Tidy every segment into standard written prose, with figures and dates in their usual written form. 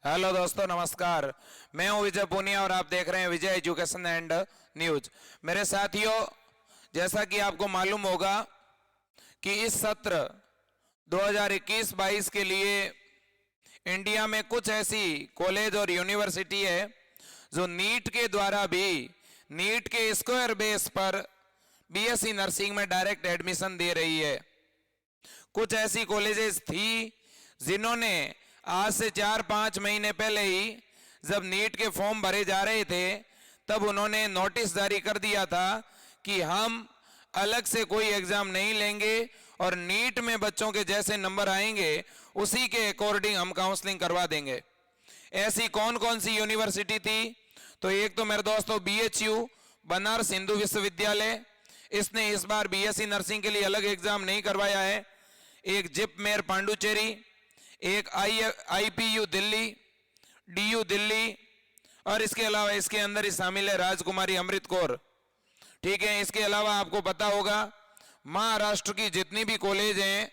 Hello दोस्तों, नमस्कार। मैं हूं विजय पूनिया और आप देख रहे हैं विजय एजुकेशन एंड न्यूज। मेरे साथियों, जैसा कि आपको मालूम होगा कि इस सत्र 2021-22 के लिए इंडिया में कुछ ऐसी कॉलेज और यूनिवर्सिटी है जो नीट के द्वारा भी नीट के स्क्वायर बेस पर बीएससी नर्सिंग में डायरेक्ट एडमिशन दे रही है। कुछ ऐसी कॉलेजेस थी जिन्होंने आज से 4-5 महीने पहले ही जब नीट के फॉर्म भरे जा रहे थे तब उन्होंने नोटिस जारी कर दिया था कि हम अलग से कोई एग्जाम नहीं लेंगे और नीट में बच्चों के जैसे नंबर आएंगे उसी के अकॉर्डिंग हम काउंसलिंग करवा देंगे। ऐसी कौन कौन सी यूनिवर्सिटी थी? तो एक तो मेरे दोस्तों BHU बनारस हिंदू विश्वविद्यालय, इसने इस बार बीएससी नर्सिंग के लिए अलग एग्जाम नहीं करवाया है। एक जिप मेयर पांडुचेरी, एक IPU दिल्ली, DU दिल्ली, और इसके अलावा इसके अंदर ही शामिल है राजकुमारी अमृत कौर। ठीक है, इसके अलावा आपको पता होगा महाराष्ट्र की जितनी भी कॉलेज हैं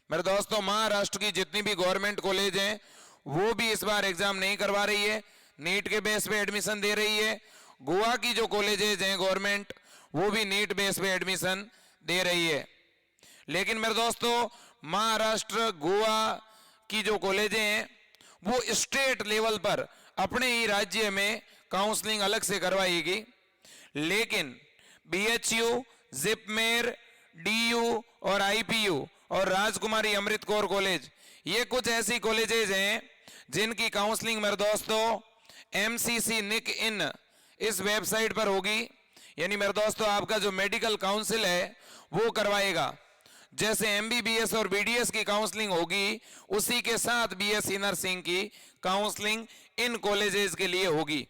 मेरे दोस्तों, महाराष्ट्र की जितनी भी गवर्नमेंट कॉलेज हैं वो भी इस बार एग्जाम नहीं करवा रही है, नीट के बेस पे एडमिशन दे रही है। गोवा की जो कॉलेजेज हैं गवर्नमेंट, वो भी नीट बेस पे एडमिशन दे रही है। लेकिन मेरे दोस्तों, महाराष्ट्र गोवा की जो कॉलेजें हैं वो स्टेट लेवल पर अपने ही राज्य में काउंसलिंग अलग से करवाएगी, लेकिन BHU, जिपमेर, DU और IPU और राजकुमारी अमृत कौर कॉलेज, ये कुछ ऐसी कॉलेजेज हैं जिनकी काउंसलिंग मेरे दोस्तों MCC निक इन इस वेबसाइट पर होगी। यानी मेरे दोस्तों आपका जो मेडिकल काउंसिल है वो करवाएगा। जैसे MBBS और BDS की काउंसलिंग होगी उसी के साथ BSc नर्सिंग की काउंसलिंग इन कॉलेजेस के लिए होगी।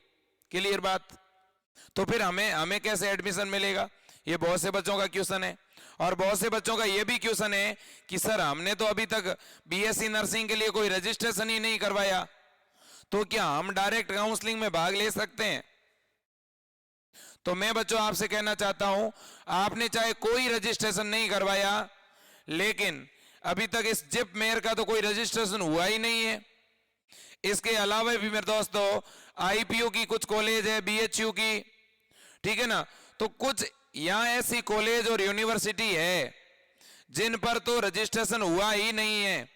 क्लियर बात? तो फिर हमें कैसे एडमिशन मिलेगा? ये बहुत से बच्चों का क्वेश्चन है। और बहुत से बच्चों का ये भी क्वेश्चन है कि सर हमने तो अभी तक BSc नर्सिंग के लिए कोई रजिस्ट्रेशन ही नहीं करवाया, तो क्या हम डायरेक्ट काउंसलिंग में भाग ले सकते हैं? तो मैं बच्चों आपसे कहना चाहता हूं, आपने चाहे कोई रजिस्ट्रेशन नहीं करवाया, लेकिन अभी तक इस जिप मेयर का तो कोई रजिस्ट्रेशन हुआ ही नहीं है। इसके अलावा भी मेरे दोस्तों IPU की कुछ कॉलेज है, BHU की, ठीक है ना, तो कुछ यहां ऐसी कॉलेज और यूनिवर्सिटी है जिन पर तो रजिस्ट्रेशन हुआ ही नहीं है।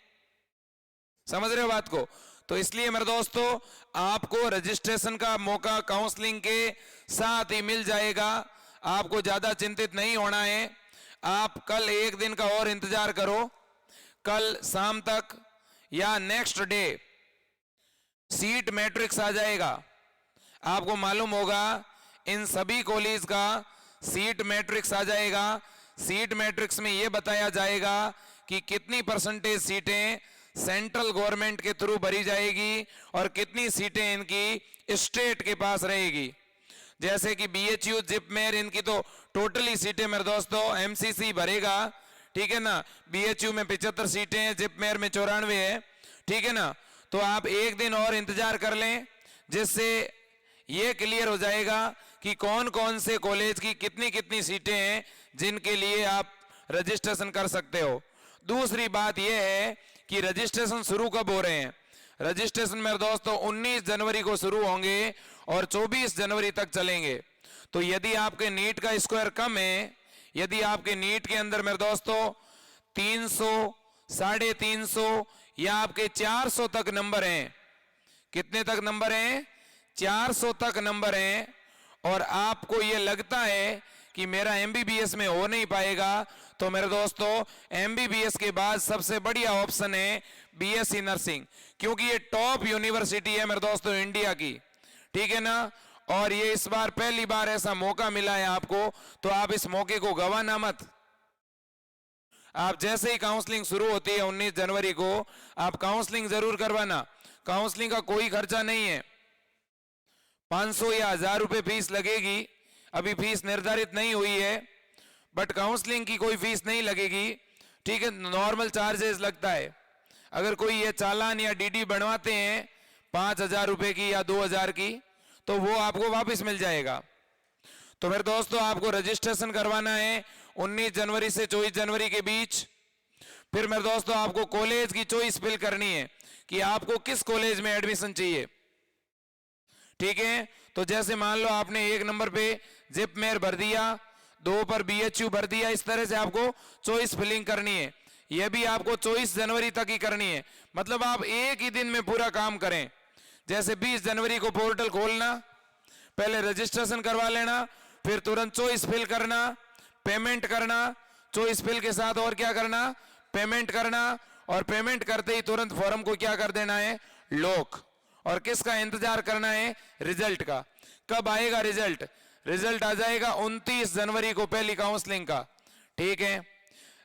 समझ रहे हो बात को? तो इसलिए मेरे दोस्तों आपको रजिस्ट्रेशन का मौका काउंसलिंग के साथ ही मिल जाएगा, आपको ज्यादा चिंतित नहीं होना है। आप कल एक दिन का और इंतजार करो, कल शाम तक या नेक्स्ट डे सीट मैट्रिक्स आ जाएगा। आपको मालूम होगा इन सभी कॉलेज का सीट मैट्रिक्स आ जाएगा। सीट मैट्रिक्स में यह बताया जाएगा कि कितनी परसेंटेज सीटें सेंट्रल गवर्नमेंट के थ्रू भरी जाएगी और कितनी सीटें इनकी स्टेट के पास रहेगी। जैसे कि BHU, जिपमेर, इनकी तो टोटली सीटें मेरे दोस्तों MCC भरेगा, ठीक है ना। BHU में 75 सीटें हैं, जिपमेर में 94 है, ठीक है ना। तो आप एक दिन और इंतजार कर लें, जिससे ये क्लियर हो जाएगा कि कौन कौन से कॉलेज की कितनी कितनी सीटें हैं जिनके लिए आप रजिस्ट्रेशन कर सकते हो। दूसरी बात यह है कि रजिस्ट्रेशन शुरू कब हो रहे हैं? रजिस्ट्रेशन मेरे दोस्तों 19 जनवरी को शुरू होंगे और 24 जनवरी तक चलेंगे। तो यदि आपके नीट का स्कोर कम है, यदि आपके नीट के अंदर मेरे दोस्तों 300, 350 या आपके 400 तक नंबर हैं, कितने तक नंबर हैं? 400 तक नंबर हैं, और आपको यह लगता है कि मेरा MBBS में हो नहीं पाएगा, तो मेरे दोस्तों MBBS के बाद सबसे बढ़िया ऑप्शन है BSc नर्सिंग, क्योंकि ये टॉप यूनिवर्सिटी है मेरे दोस्तों इंडिया की, ठीक है ना। और ये इस बार पहली बार ऐसा मौका मिला है आपको, तो आप इस मौके को गंवाना मत। आप जैसे ही काउंसलिंग शुरू होती है 19 जनवरी को, आप काउंसलिंग जरूर करवाना। काउंसलिंग का कोई खर्चा नहीं है, 500 या 1000 रुपए फीस लगेगी। अभी फीस निर्धारित नहीं हुई है, बट काउंसलिंग की कोई फीस नहीं लगेगी, ठीक है। नॉर्मल चार्जेस लगता है। अगर कोई ये चालान या DD बनवाते हैं 5000 रुपए की या 2000 की, तो वो आपको वापस मिल जाएगा। तो मेरे दोस्तों आपको रजिस्ट्रेशन करवाना है 19 जनवरी से 24 जनवरी के बीच। फिर मेरे दोस्तों आपको कॉलेज की चॉइस फिल करनी है कि आपको किस कॉलेज में एडमिशन चाहिए। ठीक है, तो जैसे मान लो आपने 1 नंबर पे जिप मेयर भर दिया, 2 पर BHU भर दिया, इस तरह से आपको चॉइस फिलिंग करनी है। यह भी आपको 24 जनवरी तक ही करनी है, मतलब आप एक ही दिन में पूरा काम करें। जैसे 20 जनवरी को पोर्टल खोलना, पहले रजिस्ट्रेशन करवा लेना, फिर तुरंत चॉइस फिल करना, पेमेंट करना, चॉइस फिल के साथ और क्या करना, पेमेंट करना, और पेमेंट करते ही तुरंत फॉर्म को क्या कर देना है, लॉक। और किसका इंतजार करना है, रिजल्ट का। कब आएगा रिजल्ट? रिजल्ट आ जाएगा 29 जनवरी को, पहली काउंसलिंग का। ठीक है,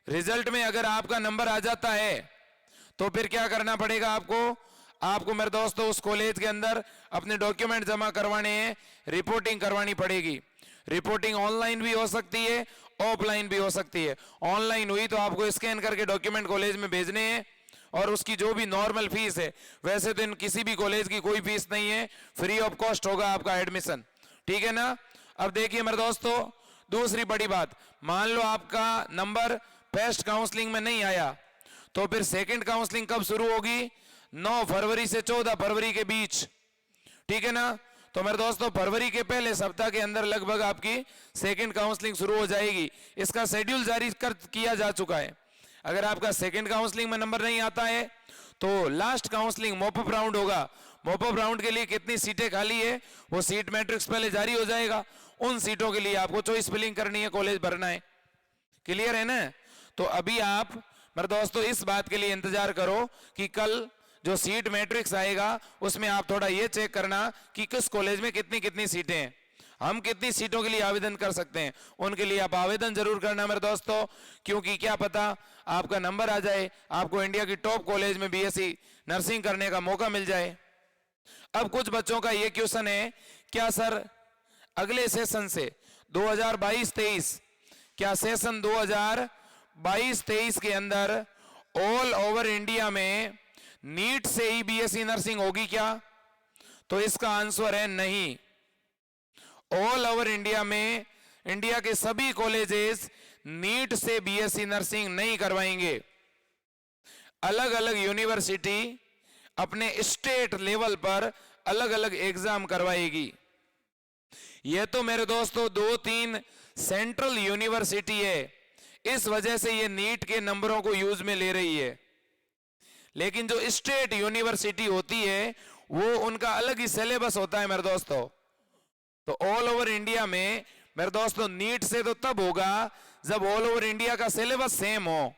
रिजल्ट में अगर आपका नंबर आ जाता है तो फिर क्या करना पड़ेगा आपको मेरे दोस्तों उस कॉलेज के अंदर अपने डॉक्यूमेंट जमा करवाने हैं, रिपोर्टिंग करवानी पड़ेगी। रिपोर्टिंग ऑनलाइन भी हो सकती है, ऑफलाइन भी हो सकती है। ऑनलाइन हुई तो आपको स्कैन करके डॉक्यूमेंट कॉलेज में भेजने हैं, और उसकी जो भी नॉर्मल फीस है, वैसे तो इन किसी भी कॉलेज की कोई फीस नहीं है, फ्री ऑफ कॉस्ट होगा आपका एडमिशन। ठीक है ना। अब देखिए मेरे दोस्तों, दूसरी बड़ी बात, मान लो आपका नंबर फर्स्ट काउंसलिंग में नहीं आया, तो फिर सेकंड काउंसलिंग कब शुरू होगी? 9 फरवरी से 14 फरवरी के बीच। ठीक है ना। तो मेरे दोस्तों फरवरी के पहले सप्ताह के अंदर लगभग आपकी सेकंड काउंसलिंग शुरू हो जाएगी। इसका शेड्यूल जारी किया जा चुका है। अगर आपका सेकंड काउंसलिंग में नंबर नहीं आता है तो लास्ट काउंसलिंग मॉपअप राउंड होगा। मॉपअप राउंड के लिए कितनी सीटें खाली है वो सीट मैट्रिक्स पहले जारी हो जाएगा। उन सीटों के लिए आपको चॉइस फिलिंग करनी है, कॉलेज भरना है। क्लियर है ना। तो अभी आप मेरे दोस्तों इस बात के लिए इंतजार करो कि कल जो सीट मैट्रिक्स आएगा उसमें आप थोड़ा ये चेक करना कि किस कॉलेज में कितनी कितनी सीटें हैं, हम कितनी सीटों के लिए आवेदन कर सकते हैं। उनके लिए आप आवेदन जरूर करना मेरे दोस्तों, क्योंकि क्या पता आपका नंबर आ जाए, आपको इंडिया की टॉप कॉलेज में BSc नर्सिंग करने का मौका मिल जाए। अब कुछ बच्चों का ये क्वेश्चन है, क्या सर अगले सेशन से 2022-23 क्या सेशन 2022-23 के अंदर ऑल ओवर इंडिया में नीट से ही BSc नर्सिंग होगी क्या? तो इसका आंसर है नहीं। ऑल ओवर इंडिया में इंडिया के सभी कॉलेजेस नीट से BSc नर्सिंग नहीं करवाएंगे। अलग अलग यूनिवर्सिटी अपने स्टेट लेवल पर अलग अलग एग्जाम करवाएगी। यह तो मेरे दोस्तों 2-3 सेंट्रल यूनिवर्सिटी है, इस वजह से ये नीट के नंबरों को यूज में ले रही है। लेकिन जो स्टेट यूनिवर्सिटी होती है वो उनका अलग ही सिलेबस होता है मेरे दोस्तों। तो ऑल ओवर इंडिया में मेरे दोस्तों नीट से तो तब होगा जब ऑल ओवर इंडिया का सिलेबस सेम हो।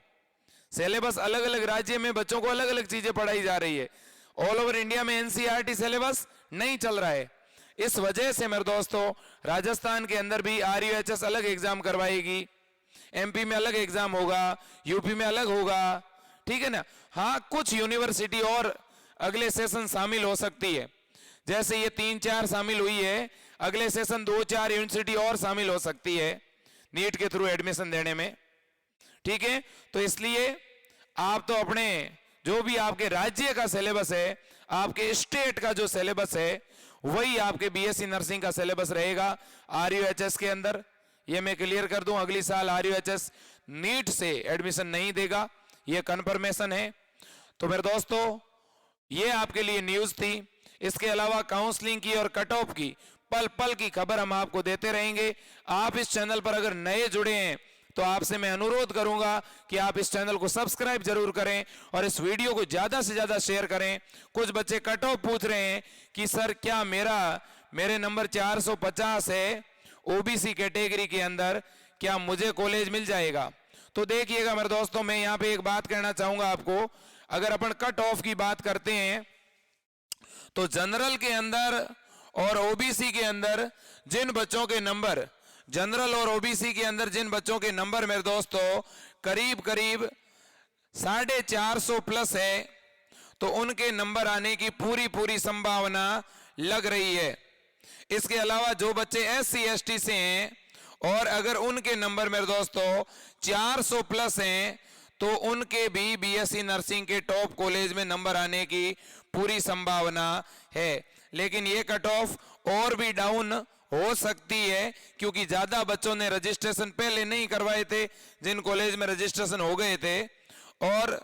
सिलेबस अलग अलग राज्य में बच्चों को अलग अलग चीजें पढ़ाई जा रही है। ऑल ओवर इंडिया में NCERT सिलेबस नहीं चल रहा है। इस वजह से मेरे दोस्तों राजस्थान के अंदर भी RUHS अलग एग्जाम करवाएगी, MP में अलग एग्जाम होगा, UP में अलग होगा। ठीक है ना। हाँ, कुछ यूनिवर्सिटी और अगले सेशन शामिल हो सकती है, जैसे ये 3-4 शामिल हुई है, अगले सेशन 2-4 यूनिवर्सिटी और शामिल हो सकती है नीट के थ्रू एडमिशन देने में। ठीक है। तो इसलिए आप तो अपने जो भी आपके राज्य का सिलेबस है, आपके स्टेट का जो सिलेबस है, वही आपके BSc नर्सिंग का सिलेबस रहेगा RUHS के अंदर। ये मैं क्लियर कर दूं, अगली साल RUHS नीट से एडमिशन नहीं देगा, ये कंफर्मेशन है। तो मेरे दोस्तों ये आपके लिए न्यूज थी। इसके अलावा काउंसलिंग की और कट ऑफ की पल पल की खबर हम आपको देते रहेंगे। आप इस चैनल पर अगर नए जुड़े हैं तो आपसे मैं अनुरोध करूंगा कि आप इस चैनल को सब्सक्राइब जरूर करें और इस वीडियो को ज्यादा से ज्यादा शेयर करें। कुछ बच्चे कट ऑफ पूछ रहे हैं कि सर क्या मेरे नंबर 450 है OBC कैटेगरी के अंदर, क्या मुझे कॉलेज मिल जाएगा? तो देखिएगा मेरे दोस्तों, मैं यहाँ पे एक बात कहना चाहूंगा आपको। अगर अपन कट ऑफ की बात करते हैं तो जनरल के अंदर और OBC के अंदर जिन बच्चों के नंबर, जनरल और OBC के अंदर जिन बच्चों के नंबर मेरे दोस्तों करीब करीब 450 प्लस है, तो उनके नंबर आने की पूरी संभावना लग रही है। इसके अलावा जो बच्चे SC ST से हैं और अगर उनके नंबर मेरे दोस्तों 400 प्लस हैं तो उनके भी BSc नर्सिंग के टॉप कॉलेज में नंबर आने की पूरी संभावना है। लेकिन ये कट ऑफ और भी डाउन हो सकती है, क्योंकि ज्यादा बच्चों ने रजिस्ट्रेशन पहले नहीं करवाए थे जिन कॉलेज में रजिस्ट्रेशन हो गए थे, और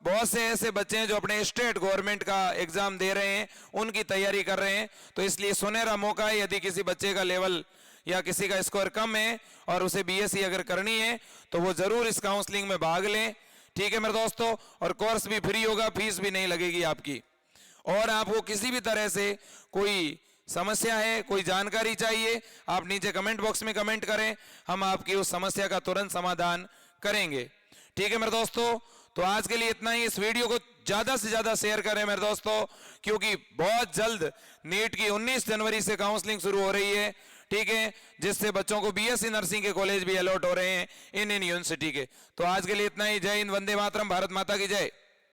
बहुत से ऐसे बच्चे हैं जो अपने स्टेट गवर्नमेंट का एग्जाम दे रहे हैं, उनकी तैयारी कर रहे हैं। तो इसलिए सुनहरा मौका है, यदि किसी बच्चे का लेवल या किसी का स्कोर कम है और उसे बीएससी अगर करनी है तो वो जरूर इस काउंसलिंग में भाग लें। ठीक है मेरे दोस्तों, और कोर्स भी फ्री होगा, फीस भी नहीं लगेगी आपकी। और आपको किसी भी तरह से कोई समस्या है, कोई जानकारी चाहिए, आप नीचे कमेंट बॉक्स में कमेंट करें, हम आपकी उस समस्या का तुरंत समाधान करेंगे। ठीक है मेरे दोस्तों, तो आज के लिए इतना ही। इस वीडियो को ज्यादा से ज्यादा शेयर करें मेरे दोस्तों, क्योंकि बहुत जल्द नीट की 19 जनवरी से काउंसलिंग शुरू हो रही है। ठीक है, जिससे बच्चों को बीएससी नर्सिंग के कॉलेज भी अलॉट हो रहे हैं इन यूनिवर्सिटी के। तो आज के लिए इतना ही। जय हिंद, वंदे मातरम, भारत माता की जय।